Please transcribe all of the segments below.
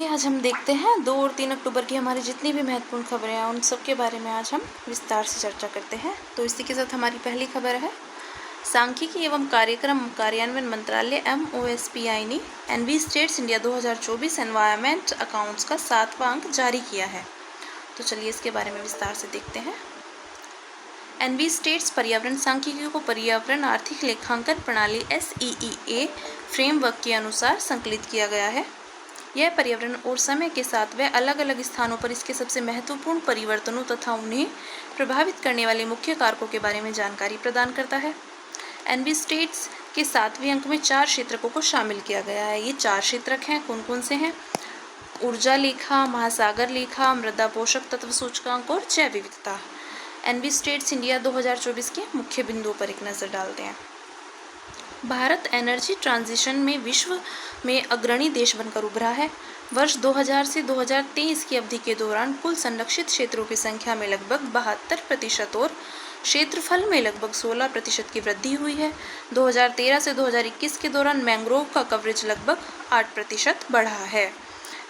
आज हम देखते हैं 2 और 3 अक्टूबर की हमारी जितनी भी महत्वपूर्ण खबरें हैं उन सब के बारे में आज हम विस्तार से चर्चा करते हैं। तो इसी के साथ हमारी पहली खबर है, सांख्यिकी एवं कार्यक्रम कार्यान्वयन मंत्रालय MOSPI ने EnviStats India 2024 environment accounts का 7वां अंक जारी किया है। तो चलिए इसके बारे में विस्तार से देखते हैं। एनवी स्टेट्स पर्यावरण सांख्यिकी को पर्यावरण आर्थिक लेखांकन प्रणाली SEEA फ्रेमवर्क के अनुसार संकलित किया गया है। यह पर्यावरण और समय के साथ वह अलग अलग स्थानों पर इसके सबसे महत्वपूर्ण परिवर्तनों तथा उन्हें प्रभावित करने वाले मुख्य कारकों के बारे में जानकारी प्रदान करता है। एनवी स्टेट्स के 7वें अंक में 4 क्षेत्रकों को शामिल किया गया है। ये 4 क्षेत्रक हैं, कौन कौन से हैं? ऊर्जा लेखा, महासागर लेखा, मृदा पोषक तत्व सूचकांक और जैव विविधता। एनवी स्टेट्स इंडिया 2024 के मुख्य बिंदुओं पर एक नज़र डालते हैं। भारत एनर्जी ट्रांजिशन में विश्व में अग्रणी देश बनकर उभरा है। वर्ष 2000 से 2023 की अवधि के दौरान कुल संरक्षित क्षेत्रों की संख्या में लगभग 72% और क्षेत्रफल में लगभग 16% की वृद्धि हुई है। 2013 से 2021 के दौरान मैंग्रोव का कवरेज लगभग 8% बढ़ा है।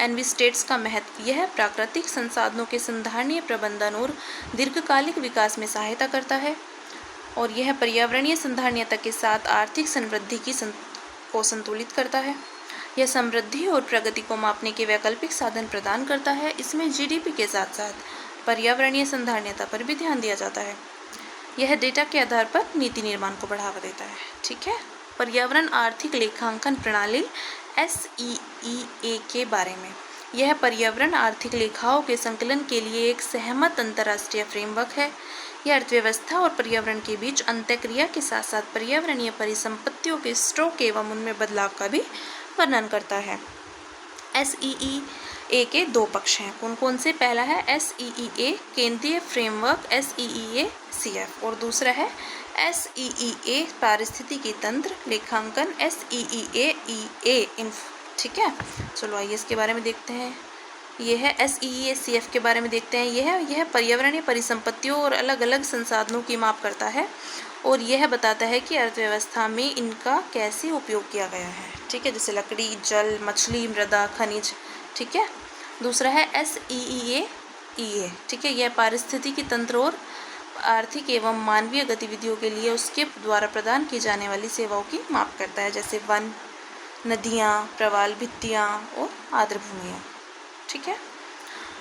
एनवी स्टेट्स का महत्व यह प्राकृतिक संसाधनों के संधारणीय प्रबंधन और दीर्घकालिक विकास में सहायता करता है और यह पर्यावरणीय संधारणीयता के साथ आर्थिक समृद्धि को संतुलित करता है। यह समृद्धि और प्रगति को मापने के वैकल्पिक साधन प्रदान करता है। इसमें GDP के साथ साथ पर्यावरणीय संधारणीयता पर भी ध्यान दिया जाता है। यह डेटा के आधार पर नीति निर्माण को बढ़ावा देता है। ठीक है, पर्यावरण आर्थिक लेखांकन प्रणाली SEEA के बारे में। यह पर्यावरण आर्थिक लेखाओं के संकलन के लिए एक सहमत अंतर्राष्ट्रीय फ्रेमवर्क है। यह अर्थव्यवस्था और पर्यावरण के बीच अंतःक्रिया के साथ साथ पर्यावरणीय परिसंपत्तियों के स्टॉक एवं उनमें बदलाव का भी वर्णन करता है। SEEA के 2 पक्ष हैं, कौन कौन से? पहला है SEEA केंद्रीय फ्रेमवर्क SEEA-CF और दूसरा है SEEA पारिस्थितिकी तंत्र लेखांकन SEEA-EA। ठीक है, चलो आइए इसके बारे में देखते हैं। यह है SEEA-CF के बारे में देखते हैं। यह पर्यावरणीय परिसंपत्तियों और अलग अलग संसाधनों की माप करता है और यह बताता है कि अर्थव्यवस्था में इनका कैसे उपयोग किया गया है। ठीक है, जैसे लकड़ी, जल, मछली, मृदा, खनिज। ठीक है, दूसरा है SEEA-EA। ठीक है, यह पारिस्थितिकी तंत्र और आर्थिक एवं मानवीय गतिविधियों के लिए उसके द्वारा प्रदान की जाने वाली सेवाओं की माप करता है, जैसे वन, नदियाँ, प्रवाल भित्तियाँ और आर्द्रभूमियाँ। ठीक है,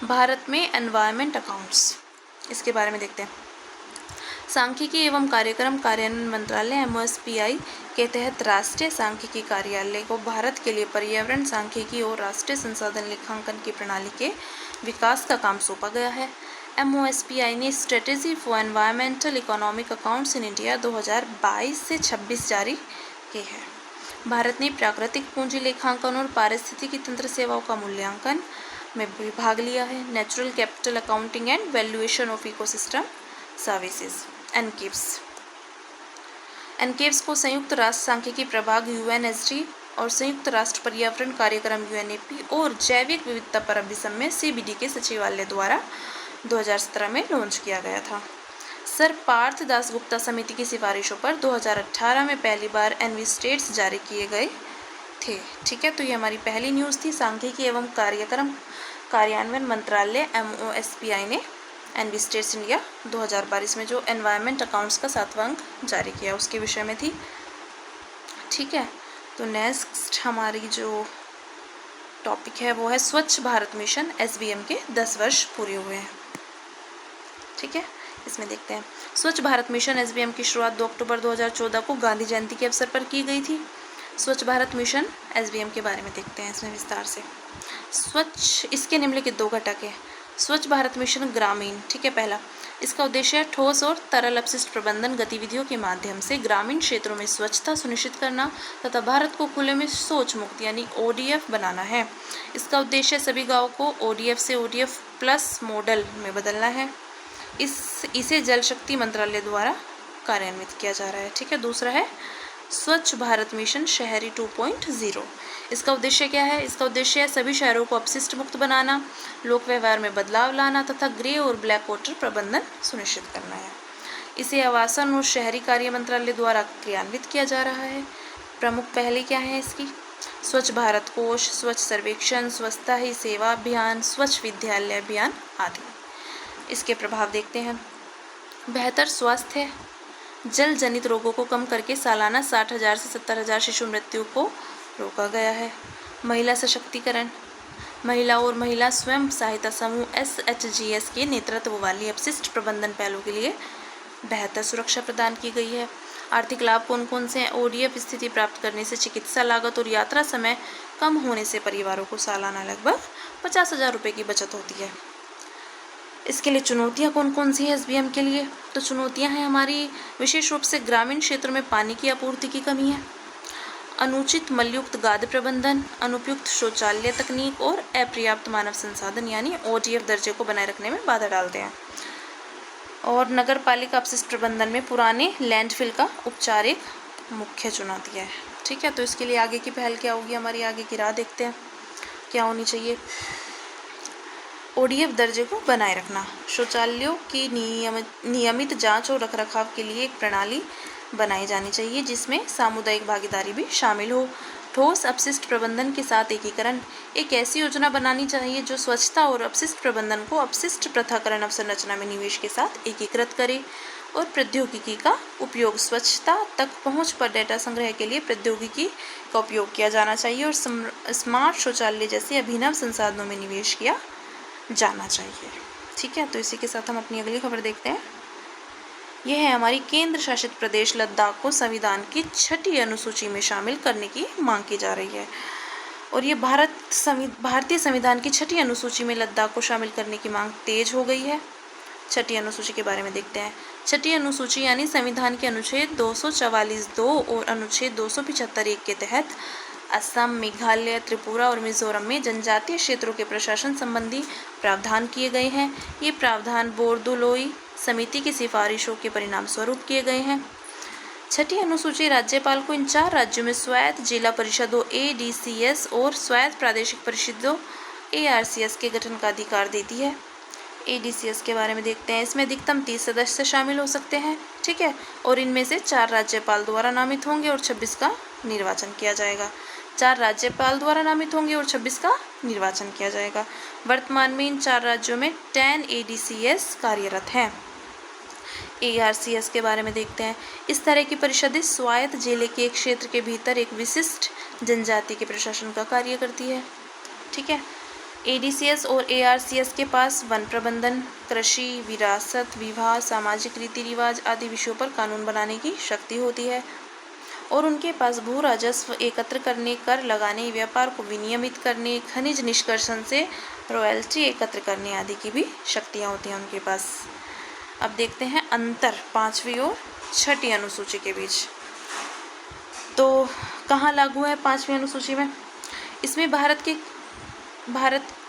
भारत में एनवायरमेंट अकाउंट्स, इसके बारे में देखते हैं। सांख्यिकी एवं कार्यक्रम कार्यान्वयन मंत्रालय MOSPI के तहत राष्ट्रीय सांख्यिकी कार्यालय को भारत के लिए पर्यावरण सांख्यिकी और राष्ट्रीय संसाधन लेखांकन की प्रणाली के विकास का काम सौंपा गया है। MOSPI ने strategy for environmental economic accounts in India 2022 से 26 जारी की है। भारत ने प्राकृतिक पूंजी लेखांकन और पारिस्थितिकी तंत्र सेवाओं का मूल्यांकन में भी भाग लिया है। Natural capital accounting and valuation of ecosystem services NCAVES को संयुक्त राष्ट्र सांख्यिकी प्रभाग UNSD और संयुक्त राष्ट्र पर्यावरण कार्यक्रम UNEP और जैविक विविधता पर अभिसमय CBD के सचिवालय द्वारा 2017 में लॉन्च किया गया था। सर पार्थ दासगुप्ता समिति की सिफारिशों पर 2018 में पहली बार एनवी स्टेट्स जारी किए गए थे। ठीक है, तो ये हमारी पहली न्यूज़ थी। सांख्यिकी एवं कार्यक्रम कार्यान्वयन मंत्रालय MOSPI ने एनवी स्टेट्स इंडिया 2022 में जो एनवायरमेंट अकाउंट्स का 7वां अंक जारी किया उसके विषय में थी। ठीक है, तो नेक्स्ट हमारी जो टॉपिक है वो है स्वच्छ भारत मिशन SBM के 10 वर्ष पूरे हुए हैं। ठीक है, इसमें देखते हैं। स्वच्छ भारत मिशन SBM की शुरुआत 2 अक्टूबर 2014 को गांधी जयंती के अवसर पर की गई थी। स्वच्छ भारत मिशन SBM के बारे में देखते हैं इसमें विस्तार से। स्वच्छ, इसके निम्नलिखित 2 घटक हैं। स्वच्छ भारत मिशन ग्रामीण। ठीक है, पहला, इसका उद्देश्य है ठोस और तरल अपशिष्ट प्रबंधन गतिविधियों के माध्यम से ग्रामीण क्षेत्रों में स्वच्छता सुनिश्चित करना तथा भारत को खुले में शौच मुक्त यानी ODF बनाना है। इसका उद्देश्य सभी गाँवों को ODF से ODF प्लस मॉडल में बदलना है। इसे जल शक्ति मंत्रालय द्वारा कार्यान्वित किया जा रहा है। ठीक है, दूसरा है स्वच्छ भारत मिशन शहरी 2.0। इसका उद्देश्य क्या है? इसका उद्देश्य है सभी शहरों को अपशिष्ट मुक्त बनाना, लोक व्यवहार में बदलाव लाना तथा ग्रे और ब्लैक वाटर प्रबंधन सुनिश्चित करना है। इसे आवासन और शहरी कार्य मंत्रालय द्वारा क्रियान्वित किया जा रहा है। प्रमुख पहले क्या है इसकी? स्वच्छ भारत कोष, स्वच्छ सर्वेक्षण, स्वच्छता ही सेवा अभियान, स्वच्छ विद्यालय अभियान आदि। इसके प्रभाव देखते हैं। बेहतर स्वास्थ्य, जल जनित रोगों को कम करके सालाना 60,000 से 70,000 शिशु मृत्यु को रोका गया है। महिला सशक्तिकरण, महिला और महिला स्वयं सहायता समूह SHGS के नेतृत्व वाली अपशिष्ट प्रबंधन पहलों के लिए बेहतर सुरक्षा प्रदान की गई है। आर्थिक लाभ कौन कौन से हैं? ODF स्थिति प्राप्त करने से चिकित्सा लागत और यात्रा समय कम होने से परिवारों को सालाना लगभग 50,000 रुपये की बचत होती है। इसके लिए चुनौतियां कौन कौन सी है SBM के लिए? तो चुनौतियां हैं हमारी विशेष रूप से ग्रामीण क्षेत्रों में पानी की आपूर्ति की कमी है, अनुचित मलयुक्त गाद प्रबंधन, अनुपयुक्त शौचालय तकनीक और अपर्याप्त मानव संसाधन यानी ODF दर्जे को बनाए रखने में बाधा डालते हैं। और नगर पालिका अपशिष्ट प्रबंधन में पुराने लैंडफिल का उपचार एक मुख्य चुनौती है। ठीक है, तो इसके लिए आगे की पहल क्या होगी, हमारी आगे की राह देखते हैं क्या होनी चाहिए। ODF दर्जे को बनाए रखना, शौचालयों की नियमित जांच और रखरखाव के लिए एक प्रणाली बनाई जानी चाहिए जिसमें सामुदायिक भागीदारी भी शामिल हो। ठोस अपशिष्ट प्रबंधन के साथ एकीकरण, एक ऐसी योजना बनानी चाहिए जो स्वच्छता और अपशिष्ट प्रबंधन को अपशिष्ट पृथक्करण अवसंरचना में निवेश के साथ एकीकृत करे। और प्रौद्योगिकी का उपयोग, स्वच्छता तक पहुंच पर डेटा संग्रह के लिए प्रौद्योगिकी का उपयोग किया जाना चाहिए और स्मार्ट शौचालय जैसे अभिनव संसाधनों में निवेश किया जाना चाहिए। ठीक है, तो इसी के साथ हम अपनी अगली खबर देखते हैं। यह है हमारी केंद्र शासित प्रदेश लद्दाख को संविधान की 6ठी अनुसूची में शामिल करने की मांग की जा रही है। और ये भारतीय संविधान की 6ठी अनुसूची में लद्दाख को शामिल करने की मांग तेज हो गई है। 6ठी अनुसूची के बारे में देखते हैं। 6ठी अनुसूची यानी संविधान के अनुच्छेद 244(2) और अनुच्छेद 275(1) के तहत असम, मेघालय, त्रिपुरा और मिजोरम में जनजातीय क्षेत्रों के प्रशासन संबंधी प्रावधान किए गए हैं। ये प्रावधान बोर्दोलोई समिति की सिफारिशों के परिणाम स्वरूप किए गए हैं। 6ठी अनुसूची राज्यपाल को इन 4 राज्यों में स्वायत्त जिला परिषदों ADCS और स्वायत्त प्रादेशिक परिषदों ARCS के गठन का अधिकार देती है। ADCS के बारे में देखते हैं। इसमें अधिकतम 30 सदस्य शामिल हो सकते हैं। ठीक है, और इनमें से 4 राज्यपाल द्वारा नामित होंगे और 26 का निर्वाचन किया जाएगा। 4 राज्यपाल द्वारा नामित होंगे और 26 का निर्वाचन किया जाएगा। वर्तमान में इन 4 राज्यों में 10 ADCS कार्यरत हैं। ARCS के बारे में देखते हैं। इस तरह की परिषदें स्वायत्त जिले के एक क्षेत्र के भीतर एक विशिष्ट जनजाति के प्रशासन का कार्य करती है। ठीक है, ADCS और ARCS के पास वन प्रबंधन, कृषि, विरासत, विवाह, सामाजिक रीति रिवाज आदि विषयों पर कानून बनाने की शक्ति होती है और उनके पास भू राजस्व एकत्र करने, कर लगाने, व्यापार को विनियमित करने, खनिज निष्कर्षण से रॉयल्टी एकत्र करने आदि की भी शक्तियाँ होती हैं उनके पास। अब देखते हैं अंतर 5वीं और 6ठी अनुसूची के बीच। तो कहाँ लागू है 5वीं अनुसूची में? इसमें भारत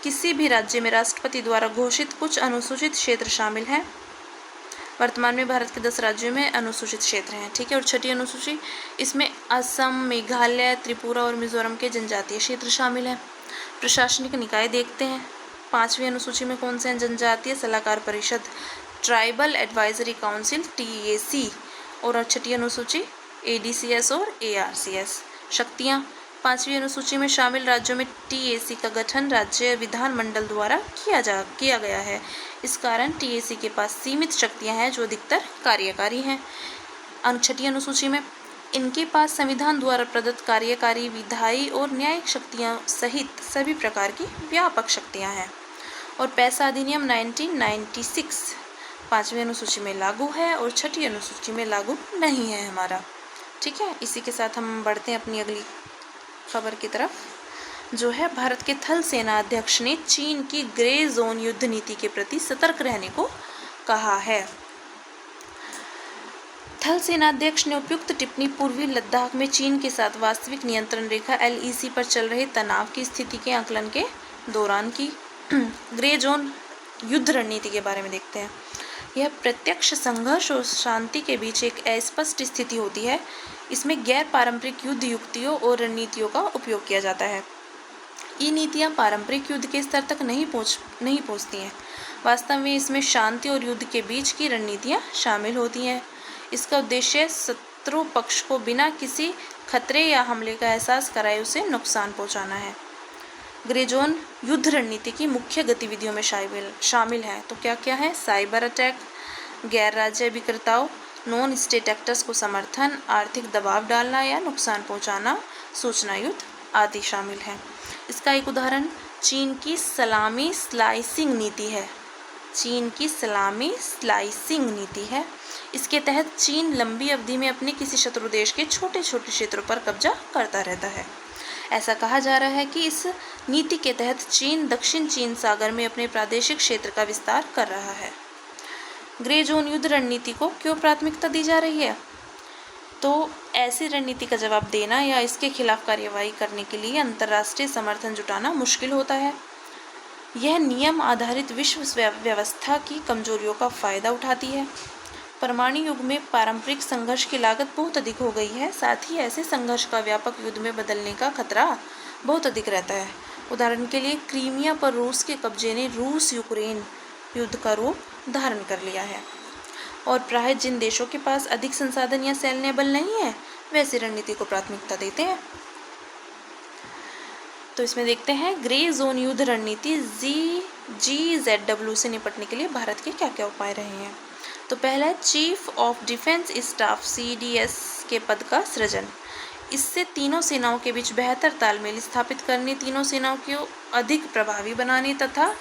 किसी भी राज्य में राष्ट्रपति द्वारा घोषित कुछ अनुसूचित क्षेत्र शामिल हैं। वर्तमान में भारत के 10 राज्यों में अनुसूचित क्षेत्र हैं। ठीक है, और 6ठी अनुसूची, इसमें असम, मेघालय, त्रिपुरा और मिजोरम के जनजातीय क्षेत्र शामिल हैं। प्रशासनिक निकाय देखते हैं 5वीं अनुसूची में कौन से हैं? जनजातीय सलाहकार परिषद, ट्राइबल एडवाइजरी काउंसिल TAC, और 6ठी अनुसूची ADCS और ARCS। शक्तियाँ, 5वीं अनुसूची में शामिल राज्यों में TAC का गठन राज्य विधानमंडल द्वारा किया गया है। इस कारण TAC के पास सीमित शक्तियां हैं जो अधिकतर कार्यकारी हैं। 6ठी अनुसूची में इनके पास संविधान द्वारा प्रदत्त कार्यकारी, विधायी और न्यायिक शक्तियां सहित सभी प्रकार की व्यापक शक्तियां हैं। और पैसा अधिनियम 1996 5वीं अनुसूची में लागू है और 6ठी अनुसूची में लागू नहीं है हमारा। ठीक है, इसी के साथ हम बढ़ते हैं अपनी अगली खबर की तरफ, जो है भारत के थल सेना अध्यक्ष ने चीन की ग्रे जोन युद्ध नीति के प्रति सतर्क रहने को कहा है। थल सेनाध्यक्ष ने उपयुक्त टिप्पणी पूर्वी लद्दाख में चीन के साथ वास्तविक नियंत्रण रेखा LEC पर चल रहे तनाव की स्थिति के आकलन के दौरान की। ग्रे जोन युद्ध रणनीति के बारे में देखते हैं। यह प्रत्यक्ष संघर्ष और शांति के बीच एक अस्पष्ट स्थिति होती है। इसमें गैर पारंपरिक युद्ध युक्तियों और रणनीतियों का उपयोग किया जाता है। ये नीतियाँ पारंपरिक युद्ध के स्तर तक नहीं पहुँचती हैं। वास्तव में इसमें शांति और युद्ध के बीच की रणनीतियाँ शामिल होती हैं। इसका उद्देश्य शत्रु पक्ष को बिना किसी खतरे या हमले का एहसास कराए उसे नुकसान पहुंचाना है। ग्रे जोन युद्ध रणनीति की मुख्य गतिविधियों में शामिल है। तो क्या क्या है? साइबर अटैक, गैर राज्य अभिकर्ताओं, नॉन स्टेट एक्टर्स को समर्थन, आर्थिक दबाव डालना या नुकसान पहुंचाना, सूचना युद्ध आदि शामिल है। इसका एक उदाहरण चीन की सलामी स्लाइसिंग नीति है। चीन की सलामी स्लाइसिंग नीति है। इसके तहत चीन लंबी अवधि में अपने किसी शत्रु देश के छोटे छोटे क्षेत्रों पर कब्जा करता रहता है। ऐसा कहा जा रहा है कि इस नीति के तहत चीन दक्षिण चीन सागर में अपने प्रादेशिक क्षेत्र का विस्तार कर रहा है। ग्रे जोन युद्ध रणनीति को क्यों प्राथमिकता दी जा रही है? तो ऐसी रणनीति का जवाब देना या इसके खिलाफ कार्यवाही करने के लिए अंतर्राष्ट्रीय समर्थन जुटाना मुश्किल होता है। यह नियम आधारित विश्व व्यवस्था की कमजोरियों का फायदा उठाती है। परमाणु युग में पारंपरिक संघर्ष की लागत बहुत अधिक हो गई है। साथ ही ऐसे संघर्ष का व्यापक युद्ध में बदलने का खतरा बहुत अधिक रहता है। उदाहरण के लिए क्रीमिया पर रूस के कब्जे ने रूस यूक्रेन युद्ध का रूप धारण कर लिया है। और प्राय जिन देशों के पास अधिक संसाधन या सैन्य बल नहीं है वैसी रणनीति को प्राथमिकता देते हैं। तो इसमें देखते हैं ग्रे जोन युद्ध रणनीति GZW से निपटने के लिए भारत के क्या क्या उपाय रहे हैं। तो पहला है chief of defence staff CDS के पद का सृजन। इससे तीनों सेनाओं के बीच बेहतर तालमेल स्थापित करने, तीनों सेनाओं को अधिक प्रभावी बनाने तथा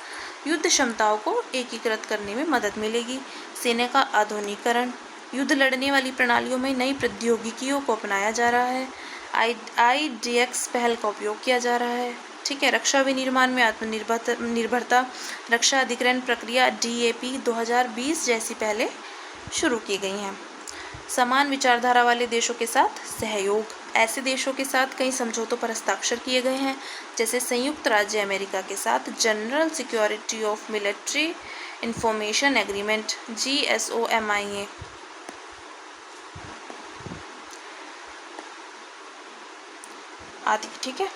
युद्ध क्षमताओं को एकीकृत करने में मदद मिलेगी। सेना का आधुनिकीकरण, युद्ध लड़ने वाली प्रणालियों में नई प्रौद्योगिकियों को अपनाया जा रहा है। IDX पहल का उपयोग किया जा रहा है। ठीक है। रक्षा विनिर्माण में आत्मनिर्भरता, रक्षा अधिग्रहण प्रक्रिया DAP 2020 जैसी पहलें शुरू की गई हैं। समान विचारधारा वाले देशों के साथ सहयोग, ऐसे देशों के साथ कई समझौतों पर हस्ताक्षर किए गए हैं, जैसे संयुक्त राज्य अमेरिका के साथ general security of military information agreement GSOMIA। आदि। ठीक है।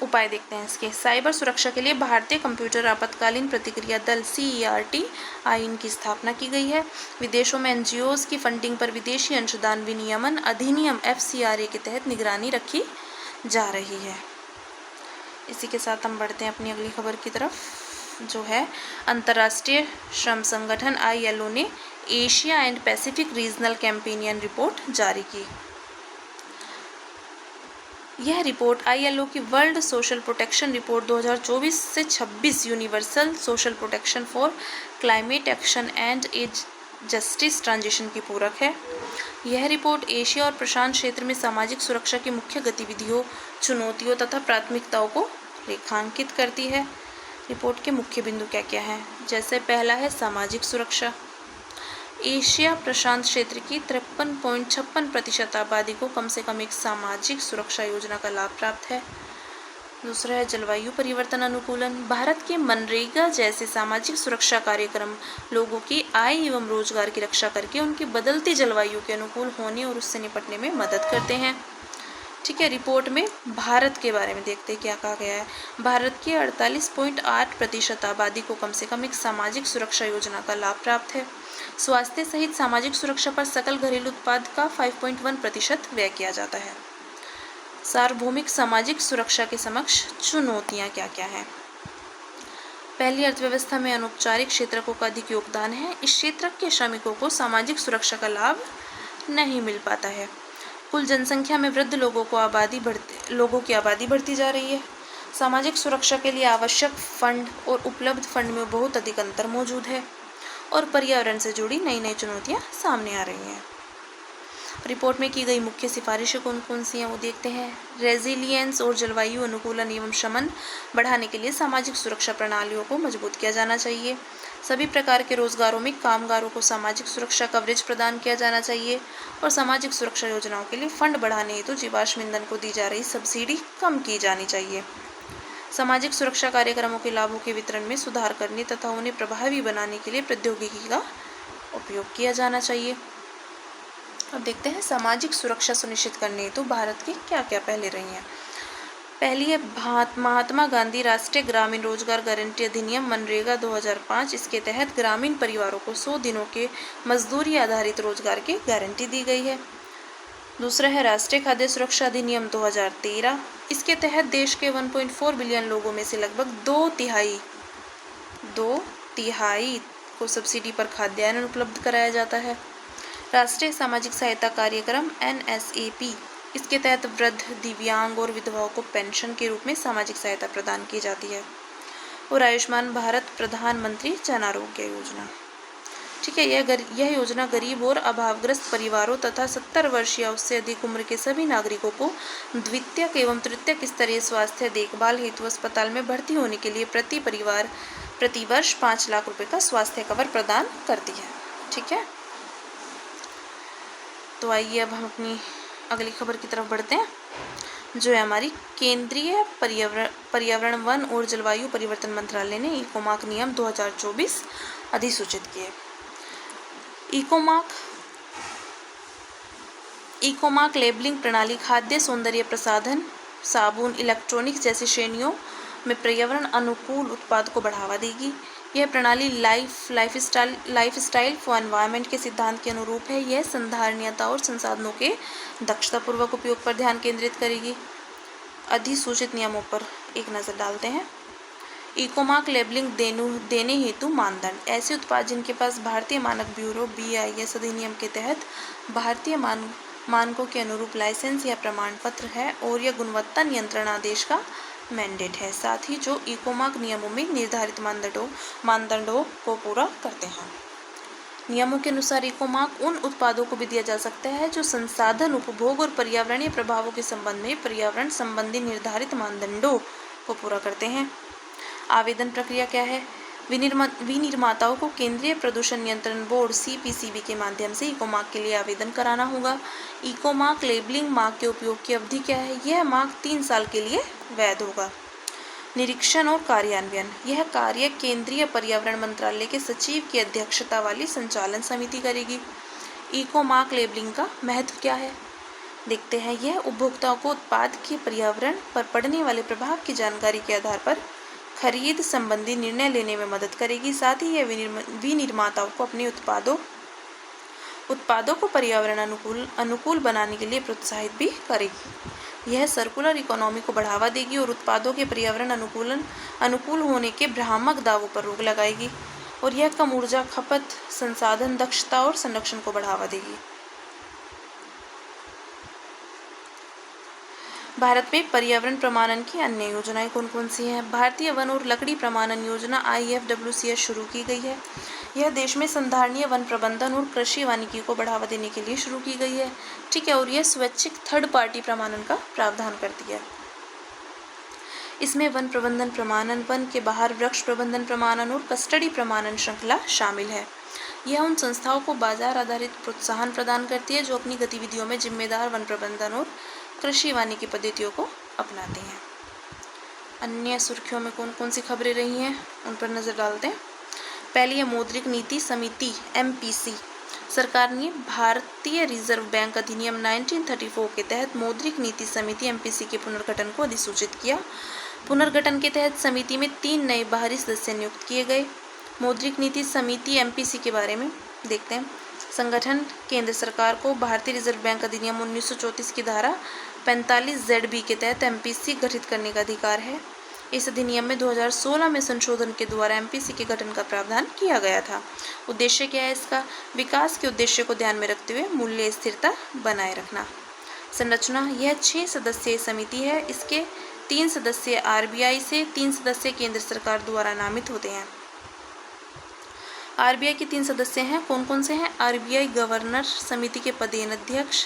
उपाय देखते हैं इसके। साइबर सुरक्षा के लिए भारतीय कंप्यूटर आपातकालीन प्रतिक्रिया दल CERT आईन की स्थापना की गई है। विदेशों में NGOs की फंडिंग पर विदेशी अंशदान विनियमन अधिनियम FCRA के तहत निगरानी रखी जा रही है। इसी के साथ हम बढ़ते हैं अपनी अगली खबर की तरफ, जो है अंतर्राष्ट्रीय श्रम संगठन ILO ने Asia and Pacific regional companion report जारी की। यह रिपोर्ट ILO की वर्ल्ड सोशल प्रोटेक्शन रिपोर्ट 2024 से 26 universal social protection for climate action and as justice transition की पूरक है। यह रिपोर्ट एशिया और प्रशांत क्षेत्र में सामाजिक सुरक्षा की मुख्य गतिविधियों, चुनौतियों तथा प्राथमिकताओं को रेखांकित करती है। रिपोर्ट के मुख्य बिंदु क्या क्या हैं? जैसे पहला है सामाजिक सुरक्षा। एशिया प्रशांत क्षेत्र की 53.56% आबादी को कम से कम एक सामाजिक सुरक्षा योजना का लाभ प्राप्त है। दूसरा है जलवायु परिवर्तन अनुकूलन। भारत के मनरेगा जैसे सामाजिक सुरक्षा कार्यक्रम लोगों की आय एवं रोजगार की रक्षा करके उनकी बदलती जलवायु के अनुकूल होने और उससे निपटने में मदद करते हैं। ठीक है। रिपोर्ट में भारत के बारे में देखते हैं क्या कहा गया है। भारत की 48.8% आबादी को कम से कम एक सामाजिक सुरक्षा योजना का लाभ प्राप्त है। स्वास्थ्य सहित सामाजिक सुरक्षा पर सकल घरेलू उत्पाद का 5.1% व्यय किया जाता है। सार्वभौमिक सामाजिक सुरक्षा के समक्ष चुनौतियां क्या क्या हैं? पहली, अर्थव्यवस्था में अनौपचारिक क्षेत्रकों का अधिक योगदान है। इस क्षेत्र के श्रमिकों को सामाजिक सुरक्षा का लाभ नहीं मिल पाता है। कुल जनसंख्या में वृद्ध लोगों की आबादी बढ़ती जा रही है। सामाजिक सुरक्षा के लिए आवश्यक फंड और उपलब्ध फंड में बहुत अधिक अंतर मौजूद है और पर्यावरण से जुड़ी नई नई चुनौतियां सामने आ रही हैं। रिपोर्ट में की गई मुख्य सिफारिशें कौन कौन सी हैं वो देखते हैं। रेजिलियंस और जलवायु अनुकूलन एवं शमन बढ़ाने के लिए सामाजिक सुरक्षा प्रणालियों को मजबूत किया जाना चाहिए। सभी प्रकार के रोजगारों में कामगारों को सामाजिक सुरक्षा कवरेज प्रदान किया जाना चाहिए और सामाजिक सुरक्षा योजनाओं के लिए फंड बढ़ाने हेतु जीवाश्म ईंधन को दी जा रही सब्सिडी कम की जानी चाहिए। सामाजिक सुरक्षा कार्यक्रमों के लाभों के वितरण में सुधार करने तथा उन्हें प्रभावी बनाने के लिए प्रौद्योगिकी का उपयोग किया जाना चाहिए। अब देखते हैं सामाजिक सुरक्षा सुनिश्चित करने हेतु भारत की क्या क्या पहले रही हैं। पहली है महात्मा गांधी राष्ट्रीय ग्रामीण रोजगार गारंटी अधिनियम मनरेगा 2005। इसके तहत ग्रामीण परिवारों को 100 दिनों के मजदूरी आधारित रोजगार की गारंटी दी गई है। दूसरा है राष्ट्रीय खाद्य सुरक्षा अधिनियम 2013। इसके तहत देश के 1.4 बिलियन लोगों में से लगभग दो तिहाई को सब्सिडी पर खाद्यान्न उपलब्ध कराया जाता है। राष्ट्रीय सामाजिक सहायता कार्यक्रम NSAP, इसके तहत वृद्ध, दिव्यांग और विधवाओं को पेंशन के रूप में सामाजिक सहायता प्रदान की जाती है। और आयुष्मान भारत प्रधानमंत्री जन आरोग्य योजना, ठीक है, यह योजना गरीब और अभावग्रस्त परिवारों तथा 70 वर्ष या उससे अधिक उम्र के सभी नागरिकों को द्वितीयक एवं तृतीयक स्तरीय स्वास्थ्य देखभाल हेतु अस्पताल में भर्ती होने के लिए प्रति वर्ष 5 लाख रुपए का स्वास्थ्य कवर प्रदान करती है। ठीक है, तो आइए अब हम अपनी अगली खबर की तरफ बढ़ते हैं, जो है हमारी केंद्रीय पर्यावरण, वन और जलवायु परिवर्तन मंत्रालय ने इकोमार्क नियम 2024 अधिसूचित किए। इकोमार्क लेबलिंग प्रणाली खाद्य, सौंदर्य प्रसाधन, साबुन, इलेक्ट्रॉनिक्स जैसी श्रेणियों में पर्यावरण अनुकूल उत्पाद को बढ़ावा देगी। यह प्रणाली लाइफस्टाइल फॉर एनवायरनमेंट के सिद्धांत के अनुरूप है। यह संधारणीयता और संसाधनों के दक्षतापूर्वक उपयोग पर ध्यान केंद्रित करेगी। अधिसूचित नियमों पर एक नज़र डालते हैं। इकोमार्क लेबलिंग देने हेतु मानदंड। ऐसे उत्पाद जिनके पास भारतीय मानक ब्यूरो BIS अधिनियम के तहत भारतीय मानकों के अनुरूप लाइसेंस या प्रमाण पत्र है और यह गुणवत्ता नियंत्रण आदेश का मैंडेट है, साथ ही जो इकोमार्क नियमों में निर्धारित मानदंडों को पूरा करते हैं। नियमों के अनुसार इकोमार्क उन उत्पादों को भी दिया जा सकता है जो संसाधन उपभोग और पर्यावरणीय प्रभावों के संबंध में पर्यावरण संबंधी निर्धारित मानदंडों को पूरा करते हैं। आवेदन प्रक्रिया क्या है? विनिर्माताओं को केंद्रीय प्रदूषण नियंत्रण बोर्ड CPCB के माध्यम से इकोमार्क के लिए आवेदन कराना होगा। इकोमार्क लेबलिंग मार्क के उपयोग की अवधि क्या है? यह मार्क 3 साल के लिए वैध होगा। निरीक्षण और कार्यान्वयन, यह कार्य केंद्रीय पर्यावरण मंत्रालय के सचिव की अध्यक्षता वाली संचालन समिति करेगी। इकोमार्क लेबलिंग का महत्व क्या है? देखते हैं। यह उपभोक्ताओं को उत्पाद के पर्यावरण पर पड़ने वाले प्रभाव की जानकारी के आधार पर खरीद संबंधी निर्णय लेने में मदद करेगी। साथ ही यह विनिर्माताओं को अपने उत्पादों को पर्यावरण अनुकूल बनाने के लिए प्रोत्साहित भी करेगी। यह सर्कुलर इकोनॉमी को बढ़ावा देगी और उत्पादों के पर्यावरण अनुकूल होने के भ्रामक दावों पर रोक लगाएगी और यह कम ऊर्जा खपत, संसाधन दक्षता और संरक्षण को बढ़ावा देगी। भारत में पर्यावरण प्रमाणन की अन्य योजनाएं कौन कौन सी हैं? भारतीय वन और लकड़ी प्रमाणन योजना IFWCS शुरू की गई है। यह देश में संधारणीय वन प्रबंधन और कृषि वानिकी को बढ़ावा देने के लिए शुरू की गई है। ठीक है, और यह स्वैच्छिक थर्ड पार्टी प्रमाणन का प्रावधान करती है। इसमें वन प्रबंधन प्रमाणन, वन के बाहर वृक्ष प्रबंधन प्रमाणन और कस्टडी प्रमाणन श्रृंखला शामिल है। यह उन संस्थाओं को बाजार आधारित प्रोत्साहन प्रदान करती है जो अपनी गतिविधियों में जिम्मेदार वन प्रबंधन और कृषि वानिकी पद्धतियों को अपनाते हैं। अन्य सुर्खियों में कौन कौन सी खबरें रही हैं उन पर नज़र डालते हैं। पहली है मौद्रिक नीति समिति MPC। सरकार ने भारतीय रिजर्व बैंक अधिनियम 1934 के तहत मौद्रिक नीति समिति MPC के पुनर्गठन को अधिसूचित किया। पुनर्गठन के तहत समिति में 3 नए बाहरी सदस्य नियुक्त किए गए। मौद्रिक नीति समिति MPC के बारे में देखते हैं। संगठन केंद्र सरकार को भारतीय रिजर्व बैंक अधिनियम 1934 की धारा 45ZB के तहत MPC गठित करने का अधिकार है। इस अधिनियम में 2016 में संशोधन के द्वारा MPC के गठन का प्रावधान किया गया था। उद्देश्य क्या है इसका? विकास के उद्देश्य को ध्यान में रखते हुए मूल्य स्थिरता बनाए रखना। संरचना, यह 6 सदस्यीय समिति है। इसके 3 सदस्य RBI से, 3 सदस्य केंद्र सरकार द्वारा नामित होते हैं। RBI के 3 सदस्य हैं, कौन कौन से हैं? RBI गवर्नर समिति के पदेन अध्यक्ष,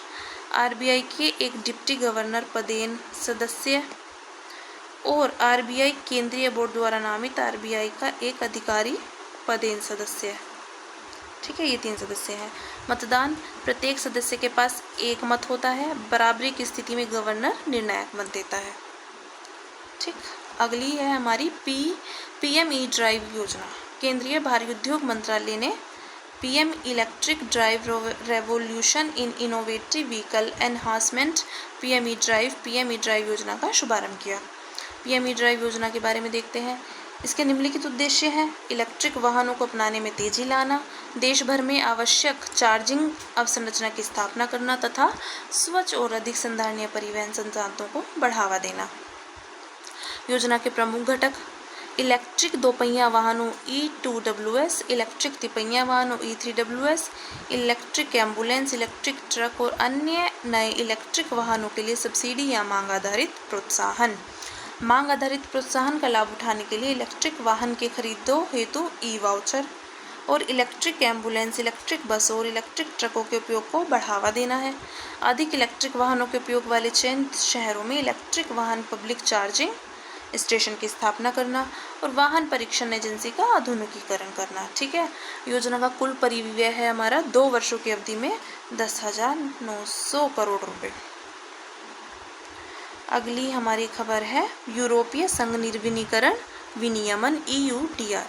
RBI के एक डिप्टी गवर्नर पदेन सदस्य और RBI केंद्रीय बोर्ड द्वारा नामित RBI का एक अधिकारी पदेन सदस्य। ठीक है, ये 3 सदस्य हैं। मतदान, प्रत्येक सदस्य के पास 1 मत होता है। बराबरी की स्थिति में गवर्नर निर्णायक मत देता है। ठीक, अगली है हमारी PM E-ड्राइव योजना। केंद्रीय भारी उद्योग मंत्रालय ने PM electric drive revolution in innovative vehicle enhancement PM E-ड्राइव योजना का शुभारंभ किया। PM E-ड्राइव योजना के बारे में देखते हैं। इसके निम्नलिखित उद्देश्य हैं: इलेक्ट्रिक वाहनों को अपनाने में तेजी लाना, देश भर में आवश्यक चार्जिंग अवसंरचना की स्थापना करना तथा स्वच्छ और अधिक संधारणीय परिवहन संसाधनों को बढ़ावा देना। योजना के प्रमुख घटक: इलेक्ट्रिक दोपहिया वाहनों E2WS, इलेक्ट्रिक तिपहिया वाहनों E3WS, electric ambulance, electric truck और अन्य नए इलेक्ट्रिक वाहनों के लिए सब्सिडी या मांग आधारित प्रोत्साहन। मांग आधारित प्रोत्साहन का लाभ उठाने के लिए इलेक्ट्रिक वाहन के खरीदों हेतु ई-वाउचर और इलेक्ट्रिक एम्बुलेंस, इलेक्ट्रिक बसों और इलेक्ट्रिक ट्रकों के उपयोग को बढ़ावा देना है। अधिक इलेक्ट्रिक वाहनों के उपयोग वाले चयनित शहरों में इलेक्ट्रिक वाहन पब्लिक चार्जिंग स्टेशन की स्थापना करना और वाहन परीक्षण एजेंसी का आधुनिकीकरण करना। ठीक है, योजना का कुल परिव्यय है हमारा 2 वर्षों की अवधि में 10,900 करोड़ रुपए। अगली हमारी खबर है यूरोपीय संघ निर्विनीकरण विनियमन EUDR।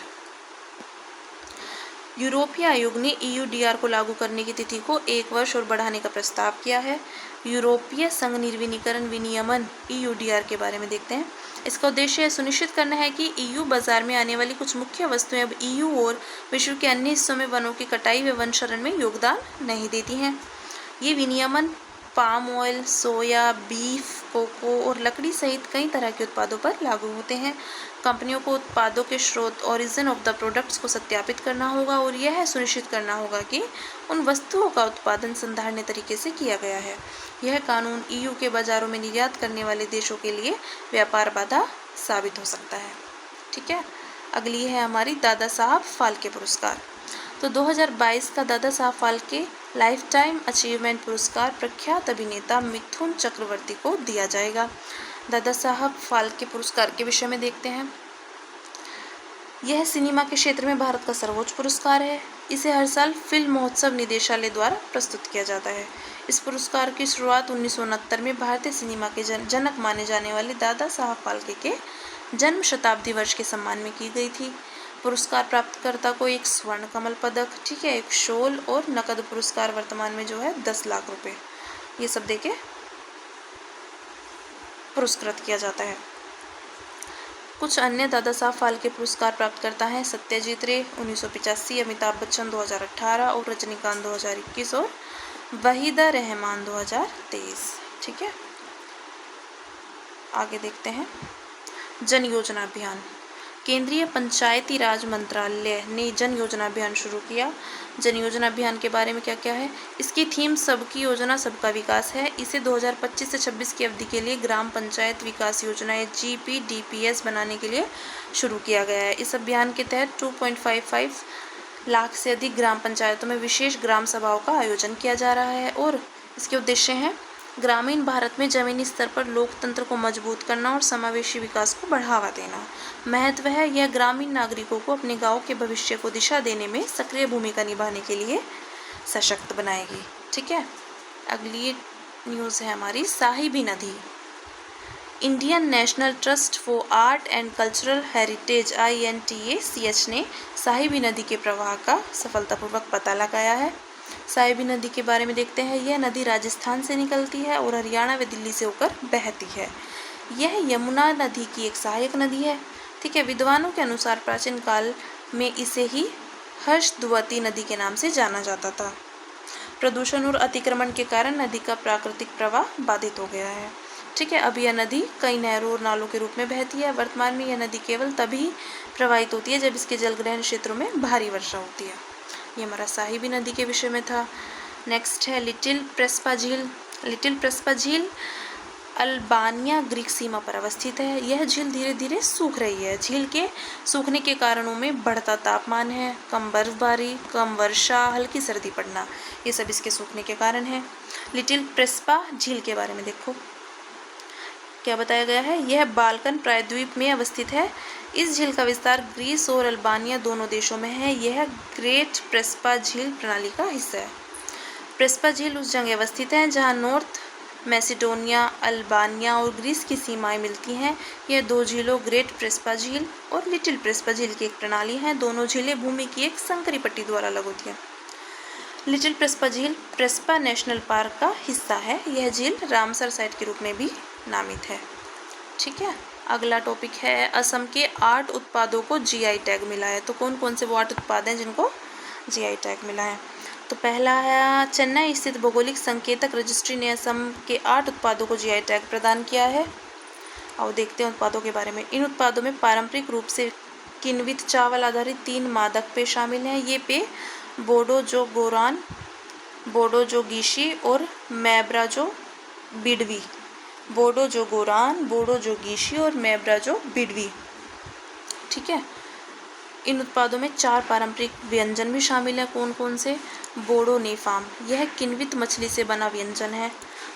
यूरोपीय आयोग ने EUDR को लागू करने की तिथि को 1 वर्ष और बढ़ाने का प्रस्ताव किया है। यूरोपीय संघ निर्विनीकरण विनियमन EUDR के बारे में देखते हैं। इसका उद्देश्य सुनिश्चित करना है कि EU बाजार में आने वाली कुछ मुख्य वस्तुएं अब EU और विश्व के अन्य हिस्सों में वनों की कटाई व वन शरण में योगदान नहीं देती हैं। ये विनियमन पाम ऑयल, सोया, बीफ, कोको और लकड़ी सहित कई तरह के उत्पादों पर लागू होते हैं। कंपनियों को उत्पादों के स्रोत ओरिजिन ऑफ द प्रोडक्ट्स को सत्यापित करना होगा और यह सुनिश्चित करना होगा कि उन वस्तुओं का उत्पादन संधारणीय तरीके से किया गया है। यह कानून EU के बाजारों में निर्यात करने वाले देशों के लिए व्यापार बाधा साबित हो सकता है। ठीक है, अगली है हमारी दादा साहब फाल्के पुरस्कार। तो 2022 का Dada Saheb Phalke life time achievement पुरस्कार प्रख्यात अभिनेता मिथुन चक्रवर्ती को दिया जाएगा। दादा साहब फाल्के पुरस्कार के विषय में देखते हैं। यह सिनेमा के क्षेत्र में भारत का सर्वोच्च पुरस्कार है। इसे हर साल फिल्म महोत्सव निदेशालय द्वारा प्रस्तुत किया जाता है। इस पुरस्कार की शुरुआत 1969 में भारतीय सिनेमा के जनक माने जाने वाले दादा साहब फाल्के के जन्म शताब्दी वर्ष के सम्मान में की गई थी। पुरस्कार प्राप्तकर्ता को एक स्वर्ण कमल पदक, ठीक है, एक शॉल और नकद पुरस्कार वर्तमान में जो है 10 लाख रुपए, ये सब देके पुरस्कृत किया जाता है। कुछ अन्य दादा साहब फाल्के पुरस्कार प्राप्तकर्ता हैं सत्यजीत रे 1985, अमिताभ बच्चन 2018 और रजनीकांत 2021 और वहीदा रहमान 2023। ठीक है, आगे देखते हैं जन योजना अभियान। केंद्रीय पंचायती राज मंत्रालय ने जन योजना अभियान शुरू किया। जन योजना अभियान के बारे में क्या क्या है? इसकी थीम सबकी योजना सबका विकास है। इसे 2025 से 26 की अवधि के लिए ग्राम पंचायत विकास योजना GPDPS बनाने के लिए शुरू किया गया है। इस अभियान के तहत 2.55 लाख से अधिक ग्राम पंचायतों में विशेष ग्राम सभाओं का आयोजन किया जा रहा है और इसके उद्देश्य हैं ग्रामीण भारत में जमीनी स्तर पर लोकतंत्र को मजबूत करना और समावेशी विकास को बढ़ावा देना। महत्व है यह ग्रामीण नागरिकों को अपने गांव के भविष्य को दिशा देने में सक्रिय भूमिका निभाने के लिए सशक्त बनाएगी। ठीक है, अगली न्यूज़ है हमारी साहिबी नदी। Indian national trust for art and cultural heritage INTACH ने साहिबी नदी के प्रवाह का सफलतापूर्वक पता लगाया है। साहिबी नदी के बारे में देखते हैं। यह नदी राजस्थान से निकलती है और हरियाणा व दिल्ली से होकर बहती है। यह यमुना नदी की एक सहायक नदी है। ठीक है, विद्वानों के अनुसार प्राचीन काल में इसे ही हर्षद्वती नदी के नाम से जाना जाता था। प्रदूषण और अतिक्रमण के कारण नदी का प्राकृतिक प्रवाह बाधित हो गया है। ठीक है, अब यह नदी कई नहरों और नालों के रूप में बहती है। वर्तमान में यह नदी केवल तभी प्रवाहित होती है जब इसके जलग्रहण क्षेत्रों में भारी वर्षा होती है। ये हमारा साहिबी नदी के विषय में था। नेक्स्ट है लिटिल प्रेस्पा झील। लिटिल प्रेस्पा झील अल्बानिया ग्रीक सीमा पर अवस्थित है। यह झील धीरे धीरे सूख रही है। झील के सूखने के कारणों में बढ़ता तापमान है, कम बर्फबारी, कम वर्षा, हल्की सर्दी पड़ना, ये सब इसके सूखने के कारण है। लिटिल प्रेस्पा झील के बारे में देखो क्या बताया गया है। यह बाल्कन प्रायद्वीप में अवस्थित है। इस झील का विस्तार ग्रीस और अल्बानिया दोनों देशों में है। यह ग्रेट प्रेस्पा झील प्रणाली का हिस्सा है। प्रेस्पा झील उस जगह अवस्थित है जहां नॉर्थ मैसिडोनिया, अल्बानिया और ग्रीस की सीमाएं मिलती हैं। यह दो झीलों ग्रेट प्रेस्पा झील और लिटिल प्रेस्पा झील की एक प्रणाली है। दोनों झीलें भूमि की एक संकरी पट्टी द्वारा अलग होती हैं। लिटिल प्रेस्पा झील प्रेस्पा नेशनल पार्क का हिस्सा है। यह झील रामसर साइट के रूप में भी नामित है। ठीक है, अगला टॉपिक है असम के 8 उत्पादों को जीआई टैग मिला है। तो कौन कौन से वो 8 उत्पाद हैं जिनको जीआई टैग मिला है? तो पहला है चेन्नई स्थित भौगोलिक संकेतक रजिस्ट्री ने असम के 8 उत्पादों को जीआई टैग प्रदान किया है। और देखते हैं उत्पादों के बारे में। इन उत्पादों में पारंपरिक रूप से किण्वित चावल आधारित 3 मादक पेय शामिल हैं। ये पेय बोडो जो गोरान, बोडो जो गीशी और मैब्रा जो बिडवी। बोडो जो गोरान, बोडो जो गीशी और मैब्रा जो बिडवी। ठीक है। इन उत्पादों में 4 पारंपरिक व्यंजन भी शामिल हैं। कौन कौन से? बोडो नेफाम, यह किण्वित मछली से बना व्यंजन है।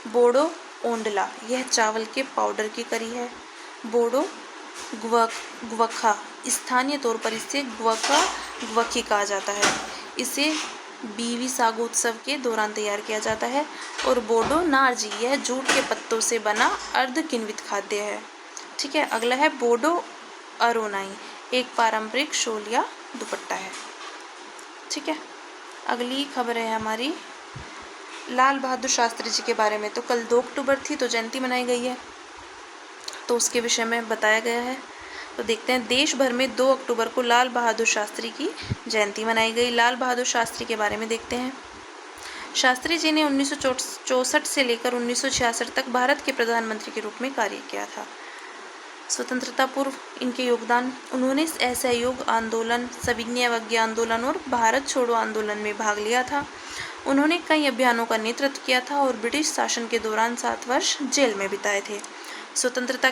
बोडो ओंडला, यह चावल के पाउडर की करी है। बोडो ग्वखा, स्थानीय तौर पर इसे ग्वखी कहा जाता है। इसे बीवी सागु उत्सव के दौरान तैयार किया जाता है। और बोडो नारजी, यह जूट के पत्तों से बना अर्ध किण्वित खाद्य है। ठीक है। अगला है बोडो अरोनाई, एक पारंपरिक शॉल या दुपट्टा है। ठीक है। अगली खबर है हमारी लाल बहादुर शास्त्री जी के बारे में। तो कल 2 अक्टूबर थी तो जयंती मनाई गई है, तो उसके विषय में बताया गया है। तो देखते हैं, देश भर में 2 अक्टूबर को लाल बहादुर शास्त्री की जयंती मनाई गई। लाल बहादुर शास्त्री के बारे में देखते हैं। शास्त्री जी ने 1964 से लेकर 1966 तक भारत के प्रधानमंत्री के रूप में कार्य किया था। स्वतंत्रता पूर्व इनके योगदान, उन्होंने असहयोग आंदोलन, सविनय अवज्ञा आंदोलन और भारत छोड़ो आंदोलन में भाग लिया था। उन्होंने कई अभियानों का नेतृत्व किया था और ब्रिटिश शासन के दौरान 7 वर्ष जेल में बिताए थे। स्वतंत्रता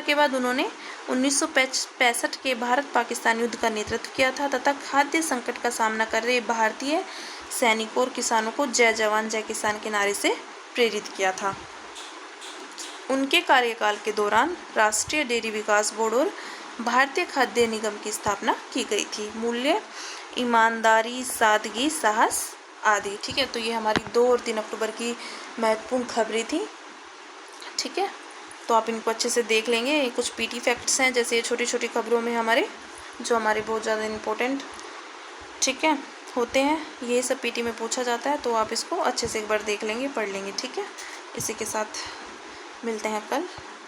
के बाद उन्होंने 1965 के भारत पाकिस्तान युद्ध का नेतृत्व किया था तथा खाद्य संकट का सामना कर रहे भारतीय सैनिकों और किसानों को जय जवान जय किसान के नारे से प्रेरित किया था। उनके कार्यकाल के दौरान राष्ट्रीय डेयरी विकास बोर्ड और भारतीय खाद्य निगम की स्थापना की गई थी। मूल्य, ईमानदारी, सादगी, साहस आदि। ठीक है। तो ये हमारी 2 और 3 अक्टूबर की महत्वपूर्ण खबरें थी। ठीक है। तो आप इनको अच्छे से देख लेंगे। ये कुछ पीटी फैक्ट्स हैं, जैसे ये छोटी छोटी खबरों में हमारे बहुत ज़्यादा इम्पोर्टेंट, ठीक है, होते हैं। ये सब पीटी में पूछा जाता है, तो आप इसको अच्छे से एक बार देख लेंगे, पढ़ लेंगे। ठीक है। इसी के साथ मिलते हैं कल।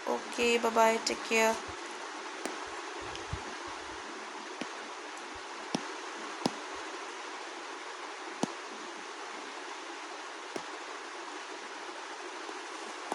Okay, bye bye, take care.